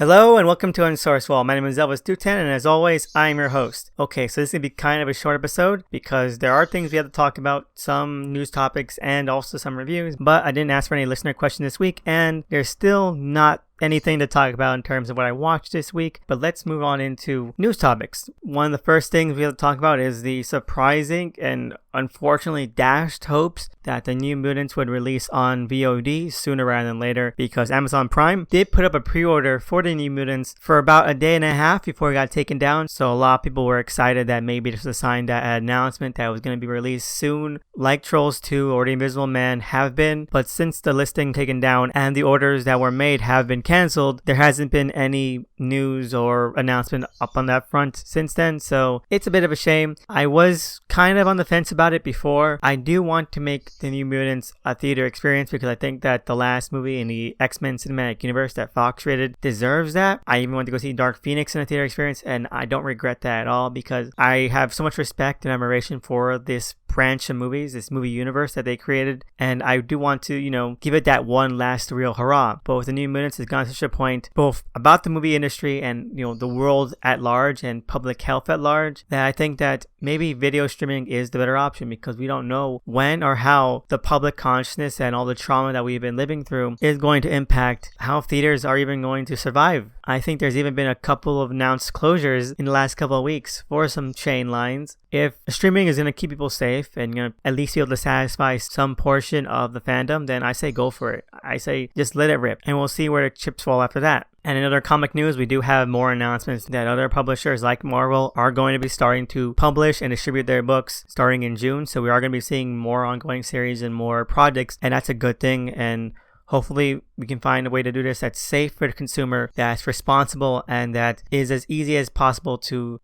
Hello and welcome to Unsourced Wall. My name is Elvis Dutan and as always, I'm your host. Okay, so this is going to be kind of a short episode because there are things we have to talk about, some news topics and also some reviews, but I didn't ask for any listener questions this week and there's still not anything to talk about in terms of what I watched this week, but let's move on into news topics. One of the first things we have to talk about is the surprising and unfortunately dashed hopes that the New Mutants would release on VOD sooner rather than later, because Amazon Prime did put up a pre-order for the New Mutants for about a day and a half before it got taken down, so a lot of people were excited that maybe this was a sign that an announcement that it was going to be released soon, like Trolls 2 or The Invisible Man have been, but since the listing taken down and the orders that were made have been cancelled, there hasn't been any news or announcement up on that front since then, so it's a bit of a shame. I was kind of on the fence about it before. I do want to make the New Mutants a theater experience because I think that the last movie in the X-Men cinematic universe that Fox rated deserves that. I even went to go see Dark Phoenix in a theater experience and I don't regret that at all because I have so much respect and admiration for this branch of movies, this movie universe that they created, and I do want to, give it that one last real hurrah. But with the New Mutants, it's gone to such a point, both about the movie industry and, the world at large and public health at large, that I think that maybe video streaming is the better option because we don't know when or how the public consciousness and all the trauma that we've been living through is going to impact how theaters are even going to survive. I think there's even been a couple of announced closures in the last couple of weeks for some chain lines. If streaming is going to keep people safe and going to at least be able to satisfy some portion of the fandom, then I say go for it. I say just let it rip and we'll see where the chips fall after that. And in other comic news, we do have more announcements that other publishers like Marvel are going to be starting to publish and distribute their books starting in June. So we are going to be seeing more ongoing series and more projects, and that's a good thing. And hopefully we can find a way to do this that's safe for the consumer, that's responsible, and that is as easy as possible to,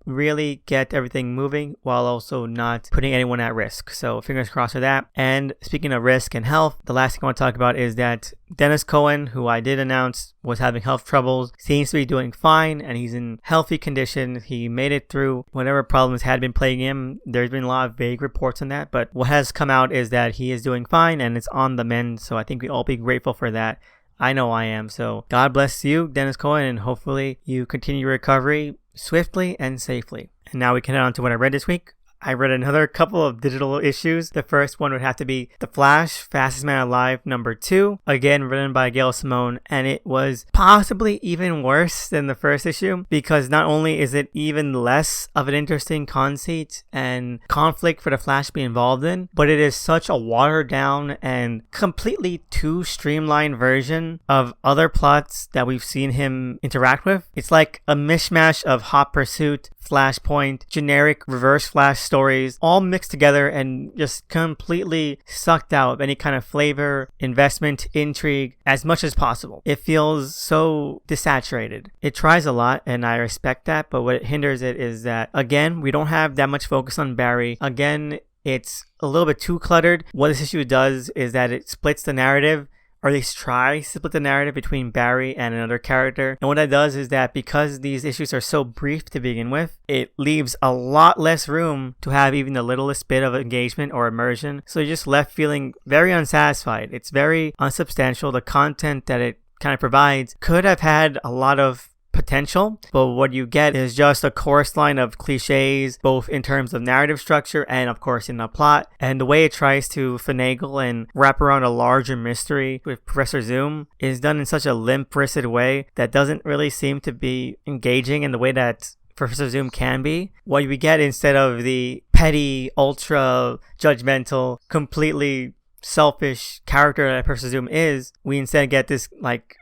really get everything moving while also not putting anyone at risk. So fingers crossed for that. And speaking of risk and health, the last thing I want to talk about is that Dennis Cohen, who I did announce was having health troubles, seems to be doing fine and he's in healthy condition. He made it through whatever problems had been plaguing him. There's been a lot of vague reports on that, but what has come out is that he is doing fine and it's on the mend. So I think we all be grateful for that. I know I am. So God bless you, Dennis Cohen, and hopefully you continue your recovery swiftly and safely. And now we can head on to what I read this week. I read another couple of digital issues. The first one would have to be The Flash, Fastest Man Alive #2, again written by Gail Simone, and it was possibly even worse than the first issue because not only is it even less of an interesting conceit and conflict for the Flash to be involved in, but it is such a watered down and completely too streamlined version of other plots that we've seen him interact with. It's like a mishmash of Hot Pursuit, Flashpoint, generic Reverse Flash stories all mixed together and just completely sucked out of any kind of flavor, investment, intrigue as much as possible. It feels so desaturated. It tries a lot and I respect that, but what hinders it is that, again, we don't have that much focus on Barry. Again, it's a little bit too cluttered. What this issue does is that it splits the narrative, or at least tries to split the narrative between Barry and another character. And what that does is that because these issues are so brief to begin with, it leaves a lot less room to have even the littlest bit of engagement or immersion. So you're just left feeling very unsatisfied. It's very unsubstantial. The content that it kind of provides could have had a lot of potential, but what you get is just a chorus line of cliches, both in terms of narrative structure and of course in the plot, and the way it tries to finagle and wrap around a larger mystery with Professor Zoom is done in such a limp-wristed way that doesn't really seem to be engaging in the way that Professor Zoom can be. What we get instead of the petty, ultra judgmental, completely selfish character that Professor Zoom is, we instead get this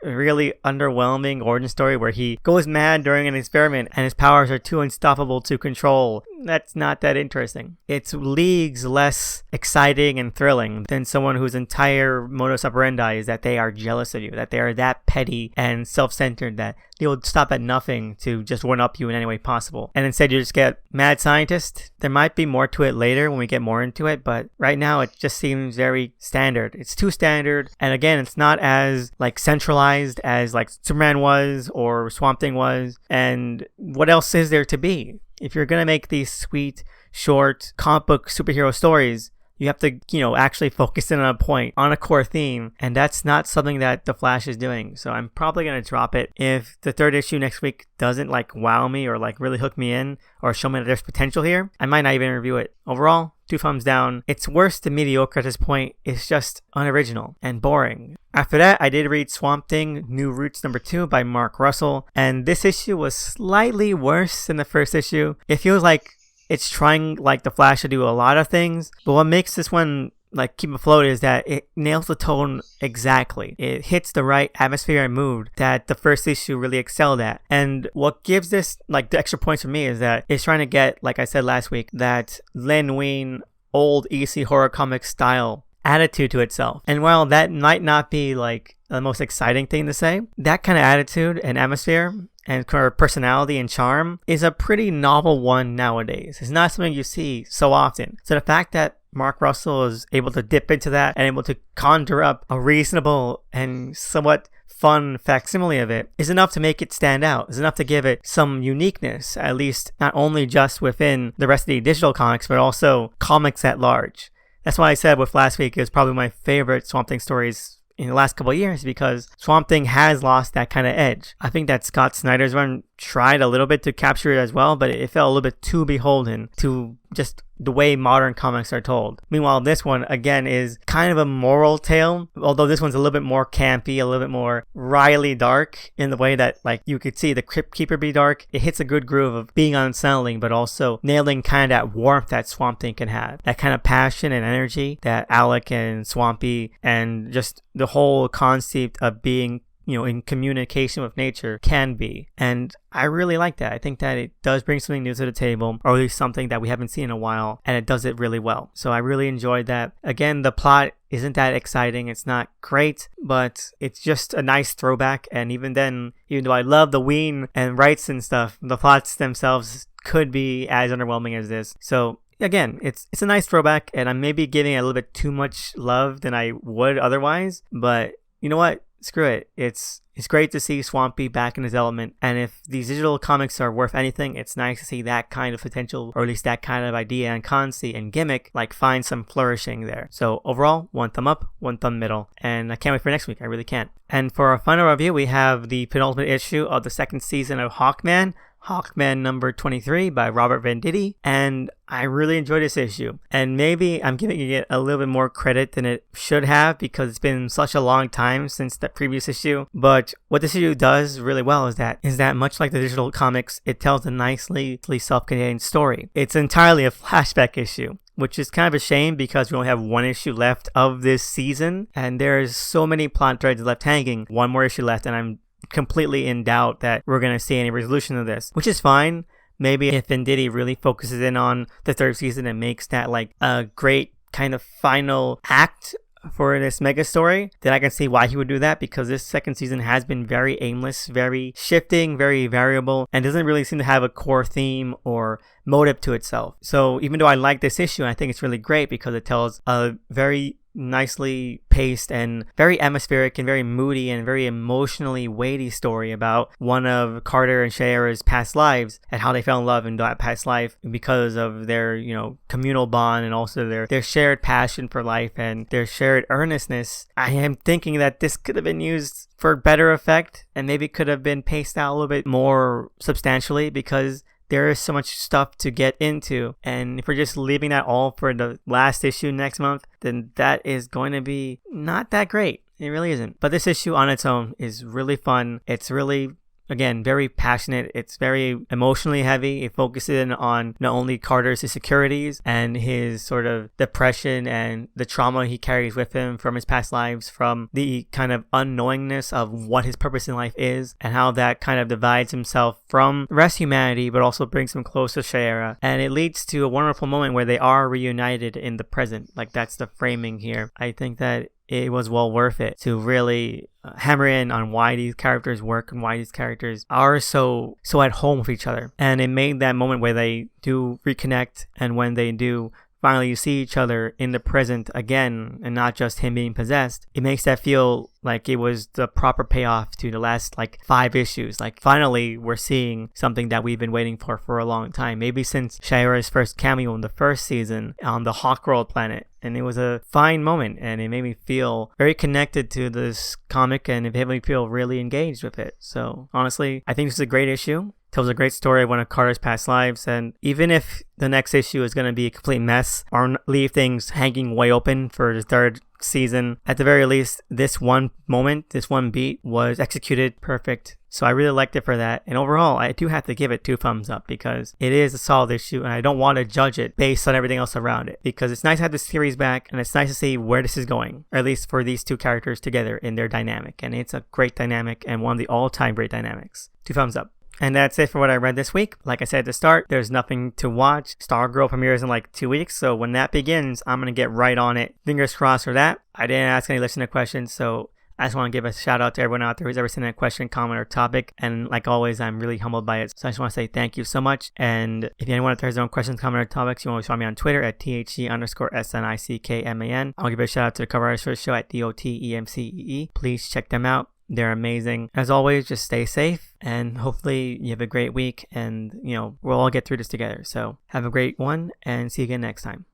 really underwhelming origin story where he goes mad during an experiment and his powers are too unstoppable to control. That's not that interesting. It's leagues less exciting and thrilling than someone whose entire modus operandi is that they are jealous of you, that they are that petty and self-centered that they will stop at nothing to just one-up you in any way possible. And instead you just get mad scientist. There might be more to it later when we get more into it, but right now it just seems very standard. It's too standard, and again, it's not as centralized as Superman was or Swamp Thing was. And what else is there to be? If you're gonna make these sweet, short comic book superhero stories, You have to, actually focus in on a point, on a core theme, and that's not something that The Flash is doing. So I'm probably going to drop it. If the third issue next week doesn't wow me or really hook me in or show me that there's potential here, I might not even review it. Overall, 2 thumbs down. It's worse than mediocre at this point. It's just unoriginal and boring. After that, I did read Swamp Thing New Roots #2 by Mark Russell, and this issue was slightly worse than the first issue. It feels like it's trying The Flash to do a lot of things, but what makes this one keep afloat is that it nails the tone exactly. It hits the right atmosphere and mood that the first issue really excelled at. And what gives this the extra points for me is that it's trying to get, like I said last week, that Len Wein old EC horror comic style attitude to itself. And while that might not be the most exciting thing to say, that kind of attitude and atmosphere and personality and charm is a pretty novel one nowadays. It's not something you see so often. So the fact that Mark Russell is able to dip into that and able to conjure up a reasonable and somewhat fun facsimile of it is enough to make it stand out. Is enough to give it some uniqueness, at least not only just within the rest of the digital comics, but also comics at large. That's why I said with last week is probably my favorite Swamp Thing stories in the last couple of years, because Swamp Thing has lost that kind of edge. I think that Scott Snyder's run tried a little bit to capture it as well, but it felt a little bit too beholden to just the way modern comics are told. Meanwhile, this one, again, is kind of a moral tale, although this one's a little bit more campy, a little bit more wryly dark in the way that, you could see the Crypt Keeper be dark. It hits a good groove of being unsettling, but also nailing kind of that warmth that Swamp Thing can have. That kind of passion and energy that Alec and Swampy and just the whole concept of being in communication with nature can be. And I really like that. I think that it does bring something new to the table, or at least something that we haven't seen in a while, and it does it really well. So I really enjoyed that. Again, the plot isn't that exciting. It's not great, but it's just a nice throwback. And even then, even though I love the Ween and Wrights and stuff, the plots themselves could be as underwhelming as this. So again, it's a nice throwback, and I'm maybe giving it a little bit too much love than I would otherwise, but you know what? Screw it. It's great to see Swampy back in his element, and if these digital comics are worth anything, it's nice to see that kind of potential, or at least that kind of idea and concept and gimmick find some flourishing there. So overall, 1 thumb up, 1 thumb middle, and I can't wait for next week. I really can't. And for our final review, we have the penultimate issue of the 2nd season of Hawkman #23 by Robert Venditti, and I really enjoyed this issue. And maybe I'm giving it a little bit more credit than it should have, because it's been such a long time since the previous issue. But what this issue does really well is that much like the digital comics, it tells a nicely self-contained story. It's entirely a flashback issue, which is kind of a shame because we only have 1 issue left of this season, and there's so many plot threads left hanging. 1 more issue left, and I'm completely in doubt that we're going to see any resolution of this, which is fine. Maybe if Venditti really focuses in on the 3rd season and makes that a great kind of final act for this mega story, then I can see why he would do that, because this 2nd season has been very aimless, very shifting, very variable, and doesn't really seem to have a core theme or motive to itself. So even though I like this issue, I think it's really great because it tells a very nicely paced and very atmospheric and very moody and very emotionally weighty story about one of Carter and Shayera's past lives and how they fell in love in that past life because of their communal bond, and also their shared passion for life and their shared earnestness. I am thinking that this could have been used for better effect, and maybe could have been paced out a little bit more substantially, because there is so much stuff to get into, and if we're just leaving that all for the last issue next month, then that is going to be not that great. It really isn't. But this issue on its own is really fun. It's really, again, very passionate. It's very emotionally heavy. It focuses in on not only Carter's insecurities and his sort of depression and the trauma he carries with him from his past lives, from the kind of unknowingness of what his purpose in life is, and how that kind of divides himself from the rest of humanity, but also brings him close to Shayera. And it leads to a wonderful moment where they are reunited in the present. That's the framing here. I think that it was well worth it to really hammer in on why these characters work and why these characters are so at home with each other. And it made that moment where they do reconnect, and when they do finally you see each other in the present again and not just him being possessed, it makes that feel like it was the proper payoff to the last like 5 issues. Like finally we're seeing something that we've been waiting for a long time, maybe since Shira's first cameo in the first season on the Hawkworld planet. And it was a fine moment, and it made me feel very connected to this comic, and it made me feel really engaged with it. So honestly, I think this is a great issue. Tells a great story of one of Carter's past lives, and even if the next issue is going to be a complete mess or leave things hanging way open for the 3rd season, at the very least, this one moment, this one beat was executed perfect. So I really liked it for that. And overall, I do have to give it 2 thumbs up because it is a solid issue, and I don't want to judge it based on everything else around it, because it's nice to have the series back, and it's nice to see where this is going, or at least for these 2 characters together in their dynamic. And it's a great dynamic and one of the all-time great dynamics. 2 thumbs up. And that's it for what I read this week. Like I said at the start, there's nothing to watch. Stargirl premieres in like 2 weeks, so when that begins, I'm going to get right on it. Fingers crossed for that. I didn't ask any listener questions, so I just want to give a shout out to everyone out there who's ever sent in a question, comment, or topic. And like always, I'm really humbled by it. So I just want to say thank you so much. And if anyone out there has their own questions, comment, or topics, you can always find me on Twitter at THE_SNICKMAN. I'll give a shout out to the cover artist for the show at DOTEMCEE. Please check them out. They're amazing. As always, just stay safe, and hopefully you have a great week, and we'll all get through this together. So have a great one, and see you again next time.